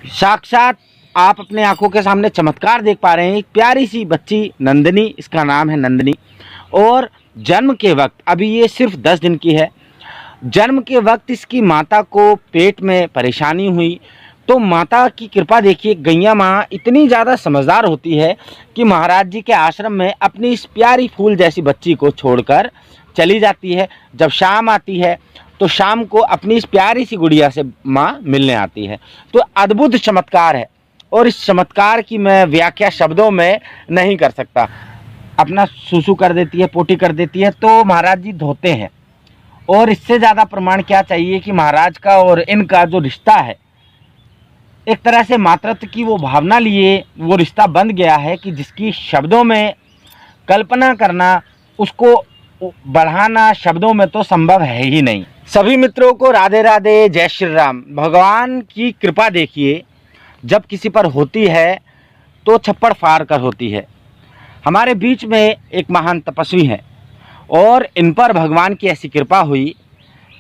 साक्षात आप अपने आंखों के सामने चमत्कार देख पा रहे हैं। एक प्यारी सी बच्ची नंदिनी, इसका नाम है नंदिनी, और जन्म के वक्त, अभी ये सिर्फ 10 दिन की है, जन्म के वक्त इसकी माता को पेट में परेशानी हुई। तो माता की कृपा देखिए, गैया माँ इतनी ज़्यादा समझदार होती है कि महाराज जी के आश्रम में अपनी इस प्यारी फूल जैसी बच्ची को छोड़कर चली जाती है। जब शाम आती है तो शाम को अपनी इस प्यारी सी गुड़िया से माँ मिलने आती है। तो अद्भुत चमत्कार है, और इस चमत्कार की मैं व्याख्या शब्दों में नहीं कर सकता। अपना सुसु कर देती है, पोटी कर देती है, तो महाराज जी धोते हैं। और इससे ज़्यादा प्रमाण क्या चाहिए कि महाराज का और इनका जो रिश्ता है, एक तरह से मातृत्व की वो भावना लिए वो रिश्ता बन गया है कि जिसकी शब्दों में कल्पना करना, उसको बढ़ाना शब्दों में तो संभव है ही नहीं। सभी मित्रों को राधे राधे, जय श्री राम। भगवान की कृपा देखिए, जब किसी पर होती है तो छप्पड़ फाड़ कर होती है। हमारे बीच में एक महान तपस्वी है, और इन पर भगवान की ऐसी कृपा हुई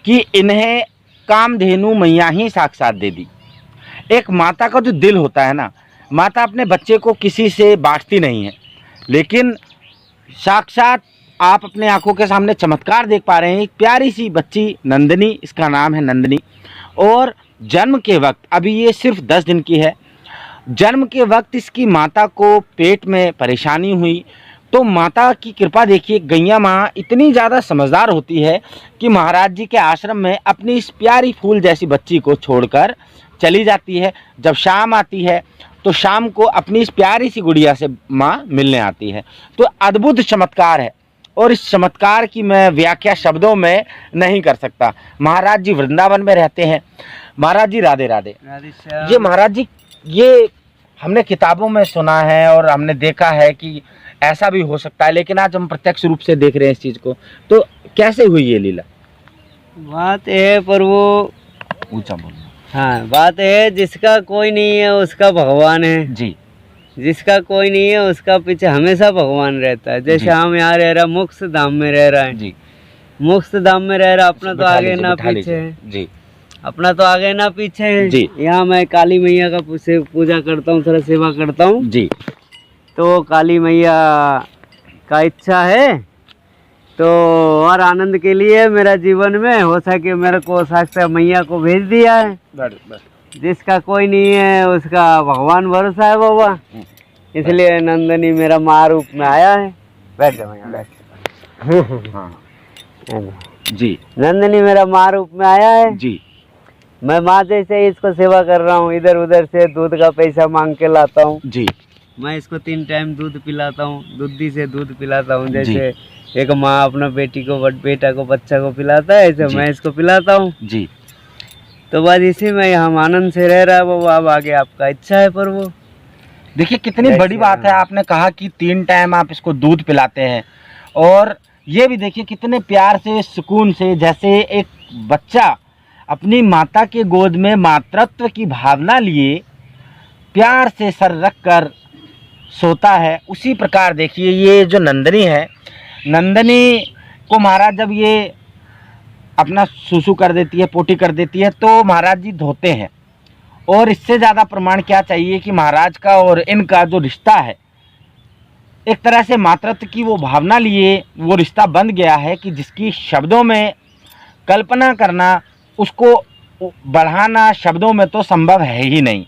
कि इन्हें कामधेनु मैया ही साक्षात दे दी। एक माता का जो दिल होता है ना, माता अपने बच्चे को किसी से बांटती नहीं है, लेकिन साक्षात आप अपने आंखों के सामने चमत्कार देख पा रहे हैं। एक प्यारी सी बच्ची नंदिनी, इसका नाम है नंदिनी, और जन्म के वक्त, अभी ये सिर्फ 10 दिन की है, जन्म के वक्त इसकी माता को पेट में परेशानी हुई। तो माता की कृपा देखिए, गैया माँ इतनी ज़्यादा समझदार होती है कि महाराज जी के आश्रम में अपनी इस प्यारी फूल जैसी बच्ची को छोड़कर चली जाती है। जब शाम आती है तो शाम को अपनी इस प्यारी सी गुड़िया से माँ मिलने आती है। तो अद्भुत चमत्कार है, और इस चमत्कार की मैं व्याख्या शब्दों में नहीं कर सकता। महाराज जी वृंदावन में रहते हैं। महाराज जी राधे राधे। ये महाराज जी, ये हमने किताबों में सुना है और हमने देखा है कि ऐसा भी हो सकता है, लेकिन आज हम प्रत्यक्ष रूप से देख रहे हैं इस चीज़ को। तो कैसे हुई ये लीला? बात है पर वो ऊंचा बोलो। हाँ, बात है जिसका कोई नहीं है उसका भगवान है जी। जिसका कोई नहीं है उसका पीछे हमेशा भगवान रहता है। जैसे हम यहाँ रह रहा, मोक्ष धाम में रह रहा है जी, मोक्ष धाम में रह रहा, अपना तो आगे ना पीछे है जी, अपना तो आगे ना पीछे है जी। यहाँ मैं काली मैया का पूजा करता हूँ, थोड़ा सेवा करता हूँ जी। तो काली मैया का इच्छा है तो और आनंद के लिए मेरा जीवन में हो सके मेरे को साक्षात मैया को भेज दिया है। जिसका कोई नहीं है उसका भगवान भरोसा है बाबा, इसलिए नंदनी मेरा माँ रूप में आया है। बैठ जाओ मैया, बैठ। हाँ जी, नंदनी मेरा माँ रूप में आया है जी। मैं माँ जैसे ही इसको सेवा कर रहा हूँ। इधर उधर से दूध का पैसा मांग के लाता हूँ जी। मैं इसको 3 टाइम दूध पिलाता हूँ, दूधी से दूध पिलाता हूँ। जैसे एक माँ अपना बेटी को बेटा को बच्चा को पिलाता है, ऐसे मैं इसको पिलाता हूँ जी। तो बस इसी में हम आनंद से रह रहा है। वो अब आगे आपका इच्छा है। पर वो देखिए कितनी बड़ी बात है, आपने कहा कि 3 टाइम आप इसको दूध पिलाते हैं, और ये भी देखिए कितने प्यार से, सुकून से, जैसे एक बच्चा अपनी माता के गोद में मातृत्व की भावना लिए प्यार से सर रख कर सोता है, उसी प्रकार देखिए ये जो नंदिनी है, नंदिनी को महाराज जब ये अपना सुसु कर देती है, पोटी कर देती है, तो महाराज जी धोते हैं। और इससे ज़्यादा प्रमाण क्या चाहिए कि महाराज का और इनका जो रिश्ता है, एक तरह से मातृत्व की वो भावना लिए वो रिश्ता बन गया है कि जिसकी शब्दों में कल्पना करना, उसको बढ़ाना शब्दों में तो संभव है ही नहीं।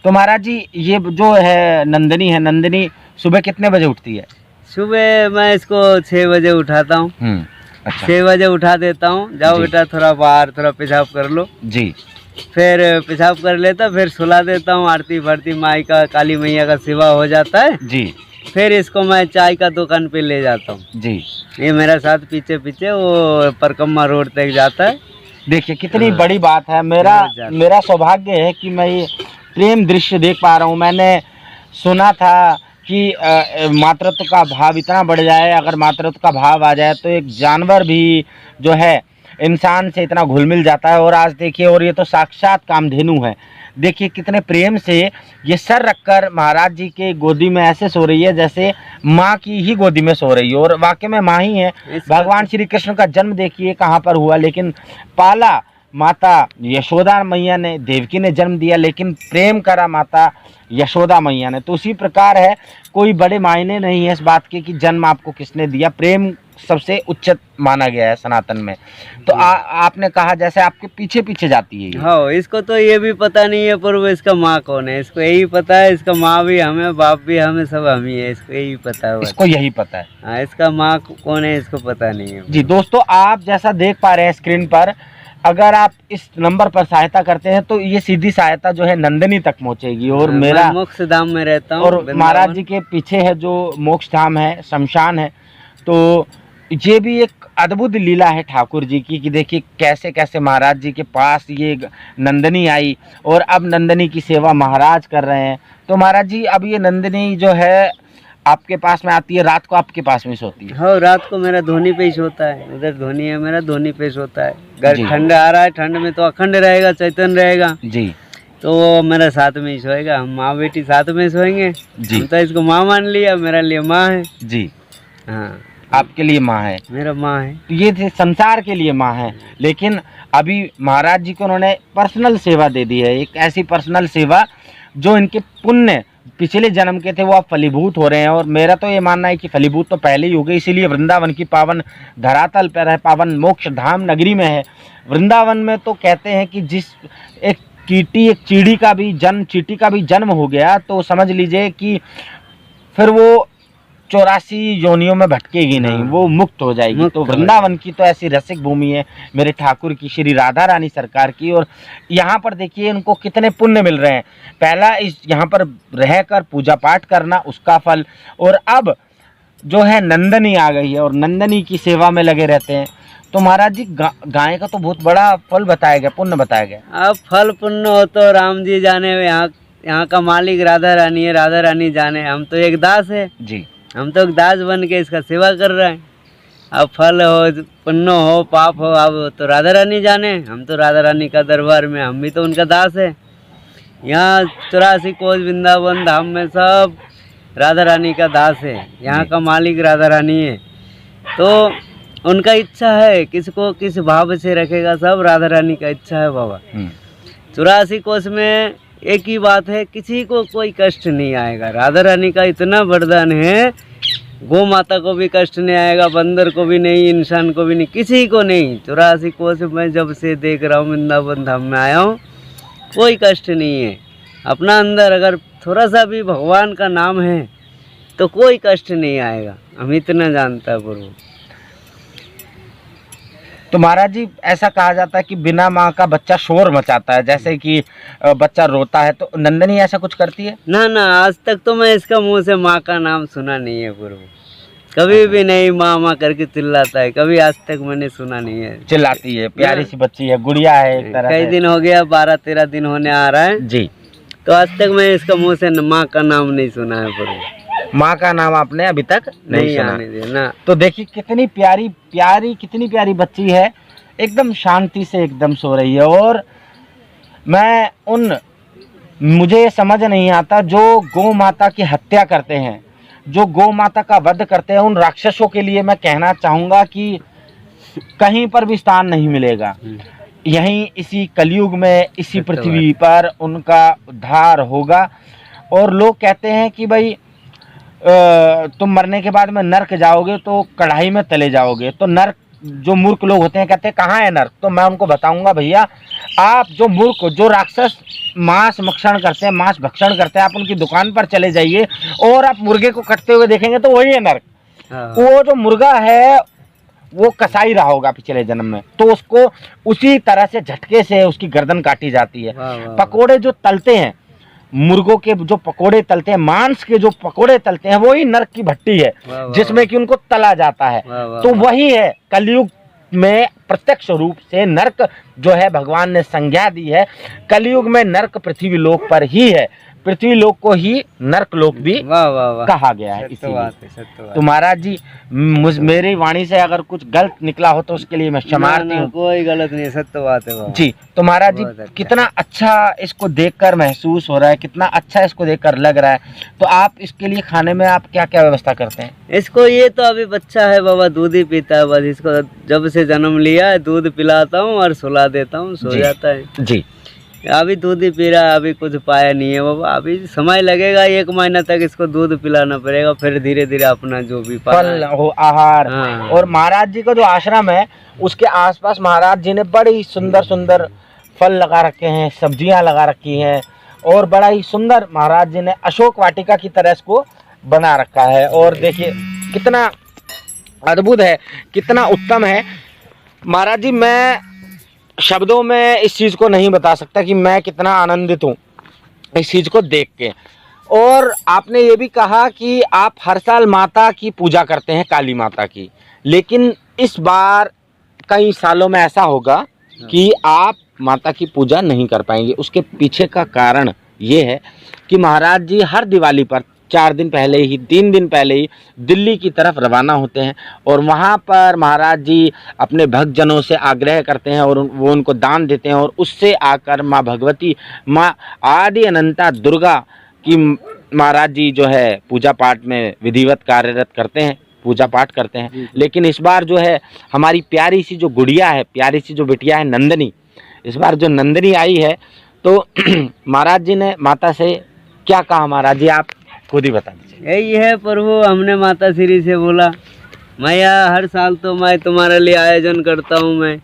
तो महाराज जी ये जो है नंदिनी सुबह कितने बजे उठती है? सुबह मैं इसको 6 बजे उठाता हूँ। अच्छा। 6 बजे उठा देता हूँ, जाओ बेटा थोड़ा बाहर थोड़ा पेशाब कर लो जी। फिर पेशाब कर लेता, फिर सुला देता हूँ। आरती फारती माई का, काली मैया का सेवा हो जाता है जी। फिर इसको मैं चाय का दुकान पे ले जाता हूँ जी। ये मेरा साथ पीछे पीछे वो परकम्मा रोड तक जाता है। देखिए कितनी बड़ी बात है। मेरा सौभाग्य है कि मैं ये प्रेम दृश्य देख पा रहा हूँ। मैंने सुना था कि मातृत्व का भाव इतना बढ़ जाए, अगर मातृत्व का भाव आ जाए तो एक जानवर भी जो है इंसान से इतना घुल मिल जाता है। और आज देखिए, और ये तो साक्षात कामधेनु है। देखिए कितने प्रेम से ये सर रखकर महाराज जी के गोदी में ऐसे सो रही है जैसे माँ की ही गोदी में सो रही है, और वाकई में माँ ही है। भगवान श्री कृष्ण का जन्म देखिए कहाँ पर हुआ, लेकिन पाला माता यशोदा मैया ने, देवकी ने जन्म दिया, लेकिन प्रेम करा माता यशोदा मैया ने। तो उसी प्रकार है, कोई बड़े मायने नहीं है इस बात के कि जन्म आपको किसने दिया, प्रेम सबसे उच्चत माना गया है सनातन में। तो आपने कहा जैसे आपके पीछे पीछे जाती है ये। हाँ, इसको तो ये भी पता नहीं है पर वो इसका माँ कौन है इसको यही पता है। इसका माँ भी हमें, बाप भी हमें, सब हम ही है, इसको यही पता है। इसको यही पता है। हाँ, इसका माँ कौन है इसको पता नहीं है। जी दोस्तों, आप जैसा देख पा रहे हैं स्क्रीन पर, अगर आप इस नंबर पर सहायता करते हैं तो ये सीधी सहायता जो है नंदनी तक पहुंचेगी। और मेरा मोक्ष धाम में रहता हूँ, और महाराज जी के पीछे है जो मोक्ष धाम है, शमशान है। तो ये भी एक अद्भुत लीला है ठाकुर जी की कि देखिए कैसे कैसे महाराज जी के पास ये नंदनी आई और अब नंदनी की सेवा महाराज कर रहे हैं। तो महाराज जी, अब ये नंदनी जो है आपके पास में आती है, रात को आपके पास में सोती है? हाँ, रात को मेरा धोनी पे ही सोता है। उधर धोनी है मेरा, धोनी पे सोता है। घर ठंड आ रहा है, ठंड में तो अखंड रहेगा, चैतन्य रहेगा जी। तो वो मेरे साथ में ही सोएगा। हम माँ बेटी साथ में सोएंगे जी। हम तो इसको माँ मान लिया, मेरा लिए माँ है जी। हाँ, आपके लिए माँ है, मेरा माँ है। तो ये संसार के लिए माँ है। लेकिन अभी महाराज जी को उन्होंने पर्सनल सेवा दे दी है, एक ऐसी पर्सनल सेवा जो इनके पुण्य पिछले जन्म के थे वो अब फलीभूत हो रहे हैं। और मेरा तो ये मानना है कि फलीभूत तो पहले ही हो गए, इसीलिए वृंदावन की पावन धरातल पर है, पावन मोक्ष धाम नगरी में है। वृंदावन में तो कहते हैं कि जिस एक चीटी का भी जन्म हो गया तो समझ लीजिए कि फिर वो 84 योनियों में भटकेगी नहीं, वो मुक्त हो जाएगी। तो वृंदावन की तो ऐसी रसिक भूमि है मेरे ठाकुर की, श्री राधा रानी सरकार की। और यहाँ पर देखिए इनको कितने पुण्य मिल रहे हैं। पहला इस यहाँ पर रहकर पूजा पाठ करना, उसका फल, और अब जो है नंदनी आ गई है और नंदनी की सेवा में लगे रहते हैं। तो महाराज जी, गाय का तो बहुत बड़ा फल बताया गया, पुण्य बताया गया। अब फल पुण्य हो तो राम जी जाने, यहाँ का मालिक राधा रानी है, राधा रानी जाने। हम तो एक दास है जी, हम तो एक दास बन के इसका सेवा कर रहे हैं। अब फल हो, पुण्य हो, पाप हो, अब तो राधा रानी जाने। हम तो राधा रानी का दरबार में, हम भी तो उनका दास है। यहाँ 84 कोस वृंदावन धाम में सब राधा रानी का दास है। यहाँ का मालिक राधा रानी है। तो उनका इच्छा है, किसको किस भाव से रखेगा, सब राधा रानी का इच्छा है बाबा। 84 कोस में एक ही बात है, किसी को कोई कष्ट नहीं आएगा। राधा रानी का इतना वरदान है, गौ माता को भी कष्ट नहीं आएगा, बंदर को भी नहीं, इंसान को भी नहीं, किसी को नहीं। 84 कोस मैं जब से देख रहा हूँ, वृंदावन धाम में आया हूँ, कोई कष्ट नहीं है। अपना अंदर अगर थोड़ा सा भी भगवान का नाम है तो कोई कष्ट नहीं आएगा, हम इतना जानता है प्रभु। तो महाराज जी, ऐसा कहा जाता है कि बिना माँ का बच्चा शोर मचाता है, जैसे कि बच्चा रोता है। तो नंदनी ऐसा कुछ करती है? ना ना, आज तक तो मैं इसका मुंह से माँ का नाम सुना नहीं है प्रभु। कभी भी नहीं माँ माँ करके चिल्लाता है, कभी आज तक मैंने सुना नहीं है। चिल्लाती है, प्यारी सी बच्ची है, गुड़िया है एक तरह। कई दिन हो गया, 12-13 दिन होने आ रहा है जी। तो आज तक मैं इसका मुंह से माँ का नाम नहीं सुना है प्रभु। माँ का नाम आपने अभी तक नहीं सुना? आने दिया ना। तो देखिए कितनी प्यारी कितनी प्यारी बच्ची है, एकदम शांति से एकदम सो रही है। और मुझे समझ नहीं आता जो गौ माता की हत्या करते हैं, जो गौ माता का वध करते हैं, उन राक्षसों के लिए मैं कहना चाहूँगा कि कहीं पर भी स्थान नहीं मिलेगा। यहीं इसी कलयुग में, इसी पृथ्वी पर उनका उद्धार होगा। और लोग कहते हैं कि भाई तुम मरने के बाद में नर्क जाओगे तो कढ़ाई में तले जाओगे। तो नर्क, जो मूर्ख लोग होते हैं कहते हैं कहाँ है नर्क, तो मैं उनको बताऊंगा भैया, आप जो मूर्ख, जो राक्षस मांस भक्षण करते हैं, मांस भक्षण करते हैं, आप उनकी दुकान पर चले जाइए और आप मुर्गे को कटते हुए देखेंगे तो वही है नर्क। वो जो मुर्गा है वो कसाई रहा होगा पिछले जन्म में, तो उसको उसी तरह से झटके से उसकी गर्दन काटी जाती है। पकोड़े जो तलते हैं, मुर्गों के जो पकोड़े तलते हैं, मांस के जो पकोड़े तलते हैं, वही नरक की भट्टी है जिसमें कि उनको तला जाता है। तो वही है कलयुग में प्रत्यक्ष रूप से नरक जो है भगवान ने संज्ञा दी है। कलयुग में नरक पृथ्वी लोक पर ही है। पृथ्वी लोक को ही नरक लोक भी वाह वाह वाह, कहा गया है। सत्य इसीलिए बात है, सत्य बात तो महाराज जी मेरी वाणी से अगर कुछ गलत निकला हो तो उसके लिए मैं है। क्षमार्थी ना, हूँ। कोई गलत नहीं है, सत्य बात है बाबा। जी तो महाराज जी बहुत अच्छा। कितना अच्छा इसको देखकर महसूस हो रहा है, कितना अच्छा इसको देखकर लग रहा है। तो आप इसके लिए खाने में आप क्या क्या व्यवस्था करते हैं? इसको ये तो अभी बच्चा है बाबा, दूध ही पीता है बस। इसको जब से जन्म लिया है दूध पिलाता हूँ और सुला देता हूँ, सो जी। जाता है। जी अभी दूध ही पी रहा है, अभी कुछ पाया नहीं है बाबा। अभी समय लगेगा, 1 महीना तक इसको दूध पिलाना पड़ेगा, फिर धीरे धीरे अपना जो भी पाना फल है। हो आहार। हाँ। और महाराज जी का जो आश्रम है उसके आसपास महाराज जी ने बड़ी सुंदर सुंदर फल लगा रखे हैं, सब्जियां लगा रखी हैं और बड़ा ही सुंदर महाराज जी ने अशोक वाटिका की तरह इसको बना रखा है। और देखिए कितना अद्भुत है, कितना उत्तम है। महाराज जी मैं शब्दों में इस चीज़ को नहीं बता सकता कि मैं कितना आनंदित हूँ इस चीज़ को देख के। और आपने ये भी कहा कि आप हर साल माता की पूजा करते हैं, काली माता की, लेकिन इस बार कई सालों में ऐसा होगा कि आप माता की पूजा नहीं कर पाएंगे। उसके पीछे का कारण ये है कि महाराज जी हर दिवाली पर 4 दिन पहले ही, 3 दिन पहले ही दिल्ली की तरफ रवाना होते हैं और वहाँ पर महाराज जी अपने भक्तजनों से आग्रह करते हैं और वो उनको दान देते हैं और उससे आकर माँ भगवती, माँ आदि अनंता दुर्गा की महाराज जी जो है पूजा पाठ में विधिवत कार्यरत करते हैं, पूजा पाठ करते हैं। लेकिन इस बार जो है हमारी प्यारी सी जो गुड़िया है, प्यारी सी जो बिटिया है नंदनी, इस बार जो नंदनी आई है तो महाराज जी ने माता से क्या कहा? महाराज जी आप खुद ही बता दीजिए। यही है प्रभु, हमने माता श्री से बोला, मैया हर साल तो मैं तुम्हारे लिए आयोजन करता हूँ, मैं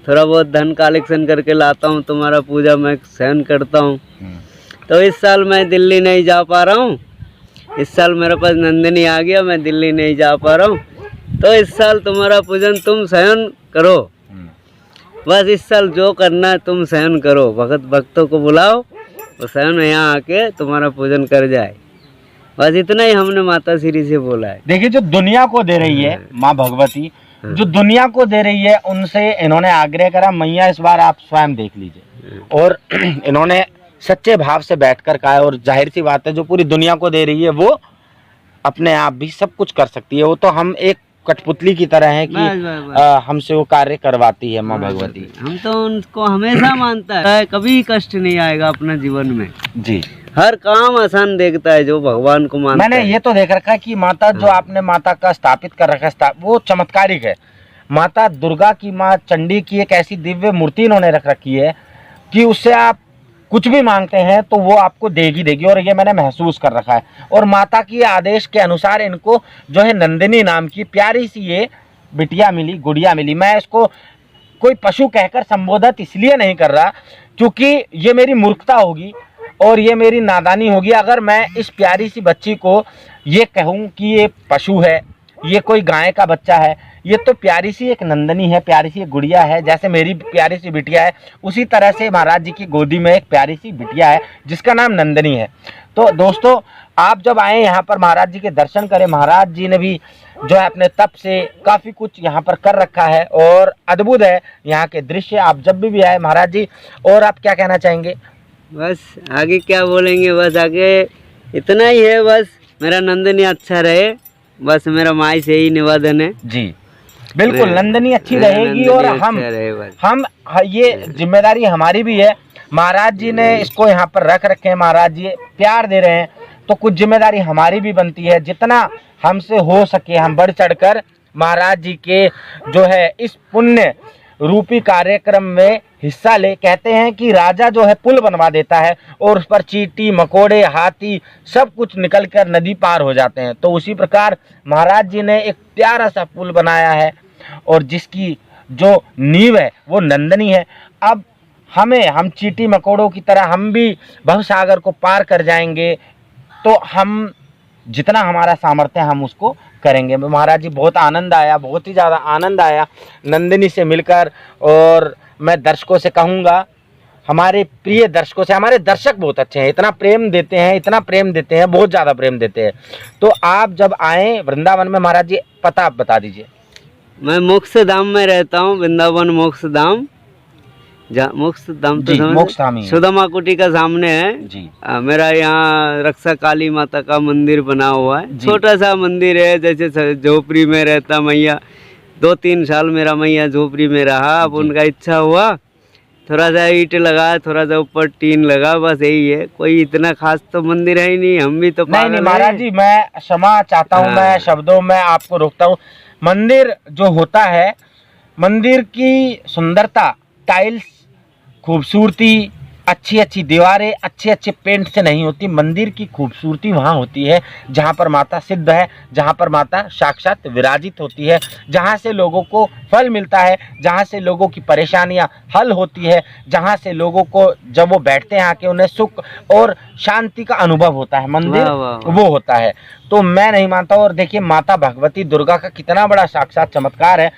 थोड़ा बहुत धन कलेक्शन करके लाता हूँ, तुम्हारा पूजा मैं सहन करता हूँ। तो इस साल मैं दिल्ली नहीं जा पा रहा हूँ, इस साल मेरे पास नंदिनी आ गया, मैं दिल्ली नहीं जा पा रहा हूँ, तो इस साल तुम्हारा पूजन तुम सहन करो। बस इस साल जो करना है तुम सहन करो, भक्तों को बुलाओ, वो सहन यहाँ आके तुम्हारा पूजन कर जाए। बस इतना ही हमने माता श्री से बोला है। देखिए जो दुनिया को दे रही है माँ भगवती, जो दुनिया को दे रही है, उनसे इन्होंने आग्रह करा मैया इस बार आप स्वयं देख लीजिए। और इन्होंने सच्चे भाव से बैठकर कहा है। और जाहिर सी बात है जो पूरी दुनिया को दे रही है वो अपने आप भी सब कुछ कर सकती है। वो तो हम एक कठपुतली की तरह है कि हमसे वो कार्य करवाती है माँ भगवती। हम तो उनको हमेशा मानता है, कभी कष्ट नहीं आएगा अपने जीवन में। जी हर काम आसान देखता है जो भगवान को मानता है। मैंने ये तो देख रखा है कि माता जो आपने माता का स्थापित कर रखा है वो चमत्कारिक है। माता दुर्गा की, माँ चंडी की एक ऐसी दिव्य मूर्ति इन्होंने रख रखी है कि उससे आप कुछ भी मांगते हैं तो वो आपको देगी देगी। और ये मैंने महसूस कर रखा है। और माता की आदेश के अनुसार इनको जो है नंदिनी नाम की प्यारी सी ये बिटिया मिली, गुड़िया मिली। मैं इसको कोई पशु कहकर संबोधित इसलिए नहीं कर रहा क्योंकि ये मेरी मूर्खता होगी और ये मेरी नादानी होगी अगर मैं इस प्यारी सी बच्ची को ये कहूँ कि ये पशु है, ये कोई गाय का बच्चा है। ये तो प्यारी सी एक नंदनी है, प्यारी सी एक गुड़िया है। जैसे मेरी प्यारी सी बिटिया है उसी तरह से महाराज जी की गोदी में एक प्यारी सी बिटिया है जिसका नाम नंदनी है। तो दोस्तों आप जब आए यहाँ पर महाराज जी के दर्शन करें। महाराज जी ने भी जो है अपने तप से काफ़ी कुछ यहाँ पर कर रखा है और अद्भुत है यहाँ के दृश्य। आप जब भी आए महाराज जी। और आप क्या कहना चाहेंगे? बस आगे क्या बोलेंगे, बस आगे इतना ही है। बस मेरा नंदनी अच्छा रहे, बस मेरा माई से ही निवेदन है। जी बिल्कुल, नंदनी अच्छी रहेगी। और हम ये जिम्मेदारी हमारी भी है। महाराज जी ने इसको यहाँ पर रख रखे हैं, महाराज जी प्यार दे रहे हैं तो कुछ जिम्मेदारी हमारी भी बनती है। जितना हमसे हो सके हम बढ़ चढ़कर महाराज जी के जो है इस पुण्य रूपी कार्यक्रम में हिस्सा ले। कहते हैं कि राजा जो है पुल बनवा देता है और उस पर चींटी, मकोड़े, हाथी सब कुछ निकलकर नदी पार हो जाते हैं। तो उसी प्रकार महाराज जी ने एक प्यारा सा पुल बनाया है और जिसकी जो नींव है वो नंदनी है। अब हम चींटी मकोड़ों की तरह हम भी भवसागर को पार कर जाएंगे तो हम जितना हमारा सामर्थ्य हम उसको करेंगे। महाराज जी बहुत आनंद आया, बहुत ही ज़्यादा आनंद आया नंदिनी से मिलकर। और मैं दर्शकों से कहूँगा, हमारे प्रिय दर्शकों से, हमारे दर्शक बहुत अच्छे हैं, इतना प्रेम देते हैं, इतना प्रेम देते हैं, बहुत ज़्यादा प्रेम देते हैं। तो आप जब आएँ वृंदावन में महाराज जी पता आप बता दीजिए। मैं मोक्ष धाम में रहता हूँ, वृंदावन मोक्ष धाम। मोक्ष धाम तो जी, समझ- मोक्ष धाम ही है। सुदामा कुटी का सामने है। जी मेरा यहाँ रक्षा काली माता का मंदिर बना हुआ है, जी। छोटा सा मंदिर है, जैसे झोपड़ी में रहता मैया। 2-3 साल मेरा मैया झोपड़ी में रहा। अब जी। उनका इच्छा हुआ, थोड़ा सा ईंट लगा, थोड़ा सा ऊपर टीन लगा, बस यही है। कोई इतना खास तो मंदिर है ही नहीं, हम भी तो नहीं पागल महाराज हैं। जी, मैं क्षमा चाहता हूँ, हाँ। मैं शब्दों में आपको रोकता हूँ। मंदिर जो होता है, मंदिर की सुंदरता, टाइल्स, खूबसूरती, अच्छी अच्छी दीवारें, अच्छे अच्छे पेंट से नहीं होती। मंदिर की खूबसूरती वहाँ होती है जहाँ पर माता सिद्ध है, जहाँ पर माता साक्षात विराजित होती है, जहाँ से लोगों को फल मिलता है, जहाँ से लोगों की परेशानियाँ हल होती है, जहाँ से लोगों को जब वो बैठते हैं आके उन्हें सुख और शांति का अनुभव होता है। मंदिर वाह, वाह, वाह। वो होता है। तो मैं नहीं मानता। और देखिए माता भगवती दुर्गा का कितना बड़ा साक्षात चमत्कार है।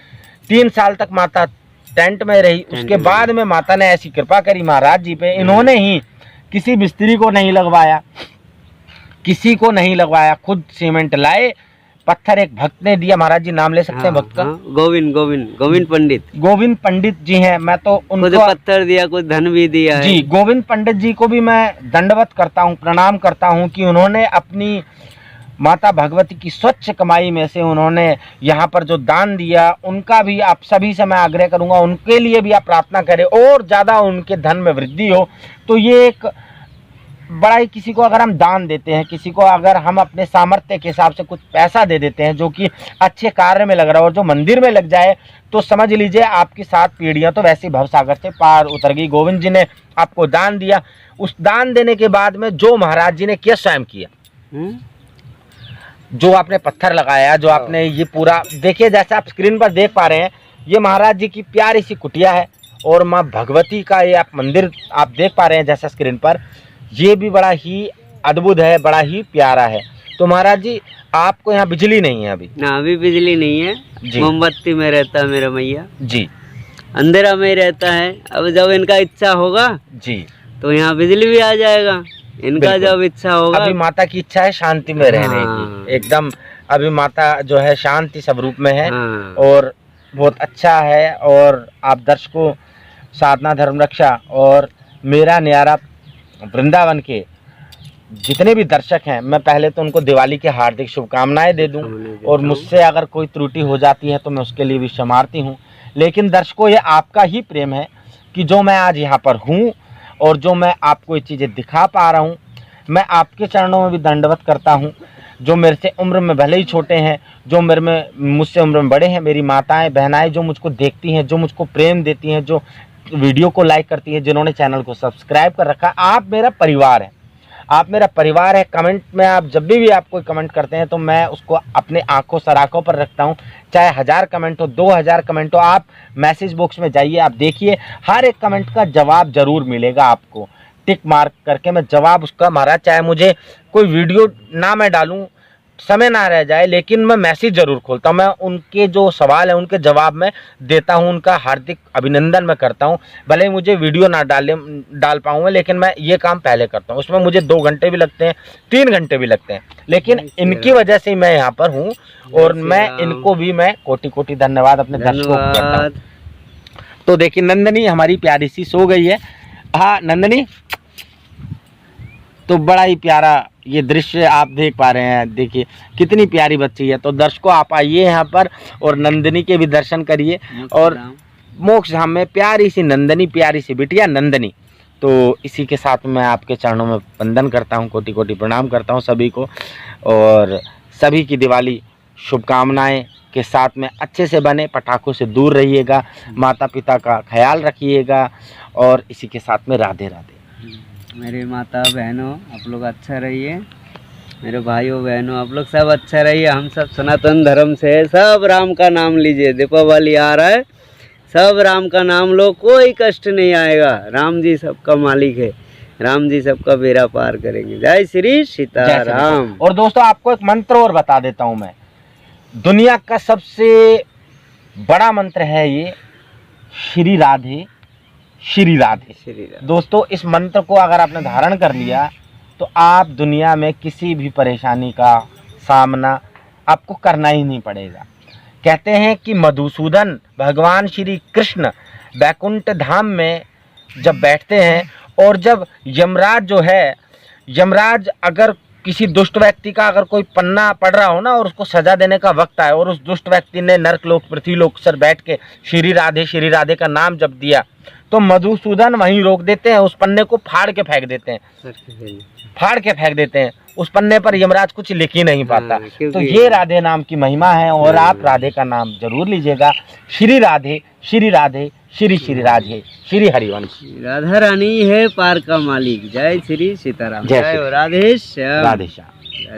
3 साल तक माता टेंट में रही, उसके में बाद में माता ने ऐसी कृपा करी महाराज जी पे, इन्होंने ही किसी मिस्त्री को नहीं लगवाया, किसी को नहीं लगवाया, खुद सीमेंट लाए, पत्थर एक भक्त ने दिया। महाराज जी नाम ले सकते हैं भक्त का? गोविंद पंडित। गोविंद पंडित जी हैं। मैं तो खुद उनको पत्थर दिया, कुछ धन भी दिया है। जी, गोविंद पंडित जी को भी मैं दंडवत करता हूँ, प्रणाम करता हूँ कि उन्होंने अपनी माता भगवती की स्वच्छ कमाई में से उन्होंने यहाँ पर जो दान दिया, उनका भी आप सभी से मैं आग्रह करूँगा, उनके लिए भी आप प्रार्थना करें और ज़्यादा उनके धन में वृद्धि हो। तो ये एक बड़ा ही, किसी को अगर हम दान देते हैं, किसी को अगर हम अपने सामर्थ्य के हिसाब से कुछ पैसा दे देते हैं जो कि अच्छे कार्य में लग रहा है और जो मंदिर में लग जाए, तो समझ लीजिए आपकी 7 पीढ़ियाँ तो वैसे ही भवसागर से पार उतर गई। गोविंद जी ने आपको दान दिया, उस दान देने के बाद में जो महाराज जी ने किया स्वयं किया, जो आपने पत्थर लगाया, जो आपने ये पूरा देखिए, जैसे आप स्क्रीन पर देख पा रहे हैं, ये महाराज जी की प्यारी सी कुटिया है और माँ भगवती का ये आप मंदिर आप देख पा रहे हैं जैसा स्क्रीन पर, ये भी बड़ा ही अद्भुत है, बड़ा ही प्यारा है। तो महाराज जी आपको यहाँ बिजली नहीं है अभी? ना, अभी बिजली नहीं है, जी। मोमबत्ती में रहता है मेरा मैया जी अंधेरा में ही रहता है। अब जब इनका इच्छा होगा जी, तो यहाँ बिजली भी आ जाएगा, इनका बिल्कुल। जब इच्छा होगा। अभी माता की इच्छा है शांति में रहने हाँ। की, एकदम अभी माता जो है शांति स्वरूप में है हाँ। और बहुत अच्छा है। और आप दर्शकों, साधना धर्म रक्षा और मेरा न्यारा वृंदावन के जितने भी दर्शक हैं, मैं पहले तो उनको दिवाली की हार्दिक शुभकामनाएं दे दूं और मुझसे अगर कोई त्रुटि हो जाती है तो मैं उसके लिए भी क्षमार्थी हूं। लेकिन दर्शकों, ये आपका ही प्रेम है कि जो मैं आज यहाँ पर हूँ और जो मैं आपको ये चीज़ें दिखा पा रहा हूँ। मैं आपके चरणों में भी दंडवत करता हूँ, जो मेरे से उम्र में भले ही छोटे हैं, जो मुझसे उम्र में बड़े हैं, मेरी माताएं बहनाएं जो मुझको देखती हैं, जो मुझको प्रेम देती हैं, जो वीडियो को लाइक करती हैं, जिन्होंने चैनल को सब्सक्राइब कर रखा है। आप मेरा परिवार है, आप मेरा परिवार है। कमेंट में आप जब भी आप कोई कमेंट करते हैं तो मैं उसको अपने आंखों सराखों पर रखता हूं, चाहे 1000 कमेंट हो, 2000 कमेंट हो। आप मैसेज बॉक्स में जाइए, आप देखिए, हर एक कमेंट का जवाब जरूर मिलेगा आपको। टिक मार्क करके मैं जवाब उसका महाराज, चाहे मुझे कोई वीडियो ना मैं डालूं, समय ना रह जाए, लेकिन मैं मैसेज जरूर खोलता हूँ। मैं उनके जो सवाल है उनके जवाब में देता हूँ, उनका हार्दिक अभिनंदन मैं करता हूँ। भले ही मुझे वीडियो ना डाल पाऊँगा, लेकिन मैं ये काम पहले करता हूँ। उसमें मुझे 2 घंटे भी लगते हैं, 3 घंटे भी लगते हैं, लेकिन इनकी वजह से मैं यहाँ पर हूँ और मैं इनको भी मैं कोटि कोटि धन्यवाद अपने दर्शकों को करता हूँ। तो देखिए नंदनी हमारी प्यारी सी सो गई है। हाँ नंदनी, तो बड़ा ही प्यारा ये दृश्य आप देख पा रहे हैं, देखिए कितनी प्यारी बच्ची है। तो दर्शकों आप आइए यहाँ पर और नंदनी के भी दर्शन करिए। और मोक्ष धाम में प्यारी सी नंदनी, प्यारी सी बिटिया नंदनी। तो इसी के साथ मैं आपके चरणों में वंदन करता हूँ, कोटि कोटि प्रणाम करता हूँ सभी को, और सभी की दिवाली शुभकामनाएं के साथ में अच्छे से बने, पटाखों से दूर रहिएगा, माता पिता का ख्याल रखिएगा, और इसी के साथ में राधे राधे। मेरे माता बहनों आप लोग अच्छा रहिए, मेरे भाइयों बहनों आप लोग सब अच्छा रहिए। हम सब सनातन धर्म से है, सब राम का नाम लीजिए, दीपावली आ रहा है, सब राम का नाम लो, कोई कष्ट नहीं आएगा। राम जी सबका मालिक है, राम जी सबका बेड़ा पार करेंगे। जय श्री सीताराम। और दोस्तों आपको एक मंत्र और बता देता हूँ मैं, दुनिया का सबसे बड़ा मंत्र है ये, श्री राधे श्री राधे। श्री राधे। दोस्तों इस मंत्र को अगर आपने धारण कर लिया तो आप दुनिया में किसी भी परेशानी का सामना आपको करना ही नहीं पड़ेगा। कहते हैं कि मधुसूदन भगवान श्री कृष्ण बैकुंठ धाम में जब बैठते हैं और जब यमराज जो है, यमराज अगर किसी दुष्ट व्यक्ति का अगर कोई पन्ना पड़ रहा हो ना और उसको सजा देने का वक्त आए और उस दुष्ट व्यक्ति ने नरकलोक पृथ्वीलोक पर बैठ के श्री राधे का नाम जप दिया, तो मधुसूदन वहीं रोक देते हैं, उस पन्ने को फाड़ के फेंक देते हैं, फाड़ के फेंक देते हैं। उस पन्ने पर यमराज कुछ लिख ही नहीं पाता। तो ये राधे नाम की महिमा है और आप राधे का नाम जरूर लीजिएगा। श्री राधे श्री राधे श्री श्री राधे श्री हरिवंश। राधा रानी है पार का मालिक। जय श्री सीताराम। जय जय हो राधेश्याम। राधेश्याम।